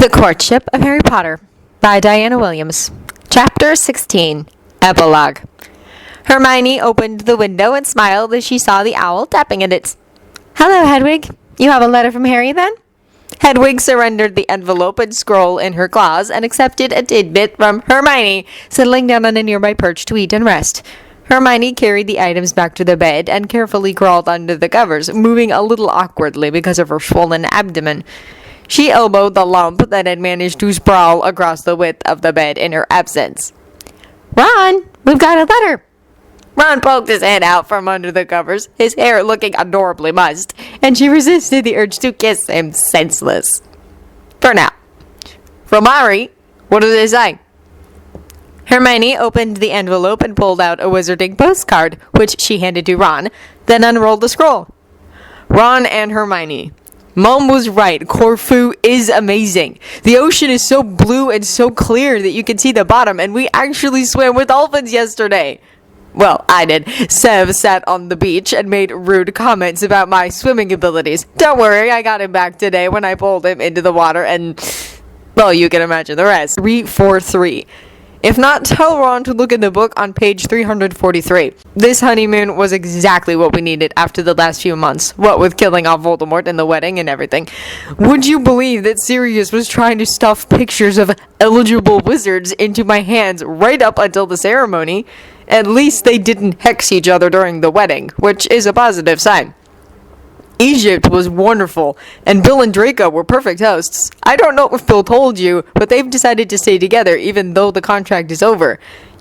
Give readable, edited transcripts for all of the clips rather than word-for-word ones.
The Courtship of Harry Potter by Diana Williams. Chapter 16. Epilogue. Hermione opened the window and smiled as she saw the owl tapping at it. "Hello, Hedwig. You have a letter from Harry, then?" Hedwig surrendered the envelope and scroll in her claws and accepted a tidbit from Hermione, settling down on a nearby perch to eat and rest. Hermione carried the items back to the bed and carefully crawled under the covers, moving a little awkwardly because of her swollen abdomen. She elbowed the lump that had managed to sprawl across the width of the bed in her absence. "Ron, we've got a letter." Ron poked his head out from under the covers, his hair looking adorably mussed, and she resisted the urge to kiss him senseless. For now. "From Harry? What does it say?" Hermione opened the envelope and pulled out a wizarding postcard, which she handed to Ron, then unrolled the scroll. Ron and Hermione. Mom was right. Corfu is amazing. The ocean is so blue and so clear that you can see the bottom, and we actually swam with dolphins yesterday. Well, I did. Sev sat on the beach and made rude comments about my swimming abilities. Don't worry, I got him back today when I pulled him into the water and, well, you can imagine the rest. 343. If not, tell Ron to look in the book on page 343. This honeymoon was exactly what we needed after the last few months, what with killing off Voldemort and the wedding and everything. Would you believe that Sirius was trying to stuff pictures of eligible wizards into my hands right up until the ceremony? At least they didn't hex each other during the wedding, which is a positive sign. Egypt was wonderful, and Bill and Draco were perfect hosts. I don't know if Bill told you, but they've decided to stay together even though the contract is over.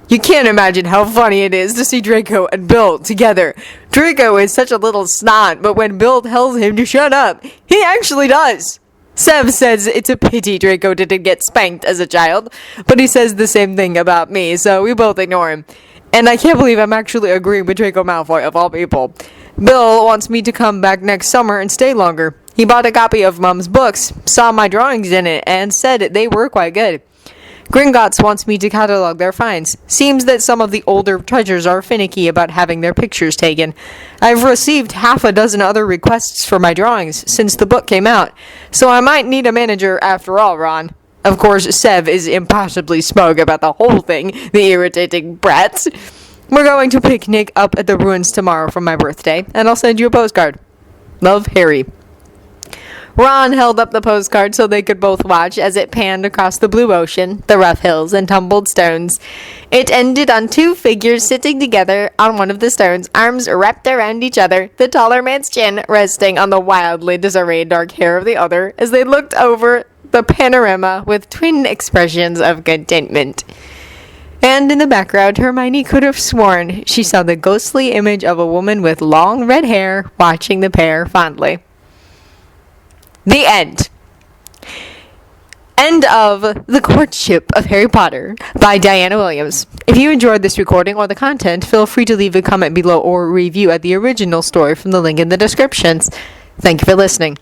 You can't imagine how funny it is to see Draco and Bill together. Draco is such a little snot, but when Bill tells him to shut up, he actually does. Sev says it's a pity Draco didn't get spanked as a child, but he says the same thing about me, so we both ignore him. And I can't believe I'm actually agreeing with Draco Malfoy, of all people. Bill wants me to come back next summer and stay longer. He bought a copy of Mum's books, saw my drawings in it, and said they were quite good. Gringotts wants me to catalog their finds. Seems that some of the older treasures are finicky about having their pictures taken. I've received half a dozen other requests for my drawings since the book came out, so I might need a manager after all, Ron. Of course, Sev is impossibly smug about the whole thing, the irritating brats. We're going to picnic up at the ruins tomorrow for my birthday, and I'll send you a postcard. Love, Harry. Ron held up the postcard so they could both watch as it panned across the blue ocean, the rough hills, and tumbled stones. It ended on two figures sitting together on one of the stones, arms wrapped around each other, the taller man's chin resting on the wildly disarrayed dark hair of the other as they looked over the panorama with twin expressions of contentment. And in the background, Hermione could have sworn she saw the ghostly image of a woman with long red hair watching the pair fondly. The end. End of The Courtship of Harry Potter by Diana Williams. If you enjoyed this recording or the content, feel free to leave a comment below or review at the original story from the link in the descriptions. Thank you for listening.